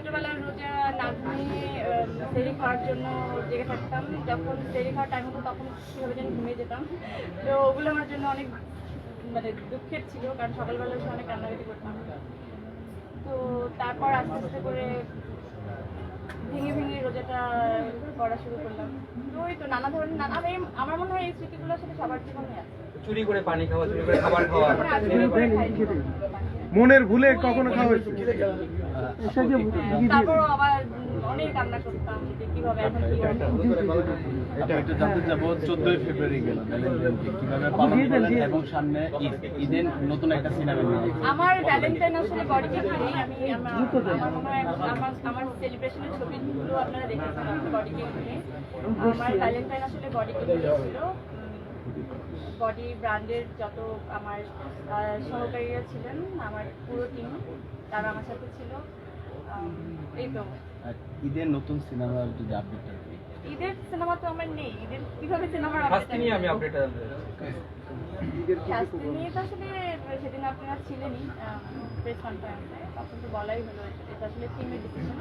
ছোটবেলায় রোজা না ঘুমিয়ে সেহরি খাওয়ার জন্য জেগে থাকতাম। যখন সেহরি খাওয়ার টাইম হতো তখন কীভাবে যেন ঘুমিয়ে যেতাম। তো ওগুলো আমার জন্য অনেক মানে দুঃখের ছিল, কারণ সকালবেলা উঠে অনেক কান্নাকাটি করতাম। তো তারপর আস্তে আস্তে করে ভেঙে ভেঙে রোজাটা করা শুরু করলাম। তো ওই তো নানা ধরনের আমার মনে হয় এই স্মৃতিগুলো আসলে সবার জীবনে আছে। চুরি করে পানি খাওয়া, চুরি করে খাবার খাওয়া, মনের ভুলে কখনো খাওয়া হয়েছে? তারপর আবার অনেক কান্না করতাম যে কিভাবে এখন কি হবে। এটা জানতে চাবো 14 ফেব্রুয়ারি গেল ভ্যালেন্টাইনকে কিভাবে পালন করলেন এবং সামনে ঈদের নতুন একটা সিনেমা নিয়ে আমার ভ্যালেন্টাইন আসলে বডি কেক নেই। আমার মনে হয় আমার সেলিব্রেশনের ছবিগুলো আপনারা দেখেছেন বডি কেক নিয়ে। আমার ভ্যালেন্টাইন আসলে বডি কেক ছিল। বডি ব্র্যান্ডের যত আমার সহকারীরা ছিলেন, আমার পুরো টিম, তারা আমার সাথে ছিল। এই তো ঈদের নতুন সিনেমার যদি আপডেটটা দিই। ঈদের সিনেমা তো আমার নেই। ঈদের কিভাবে সিনেমার শাস্তি নিয়ে আমি আপডেট শাস্তি নিয়ে তো আসলে সেদিন আপনারা ছিলেনই প্রেস কনফারেন্সে, তখন তো বলাই হলো এটা আসলে টিমের ডিসিশন।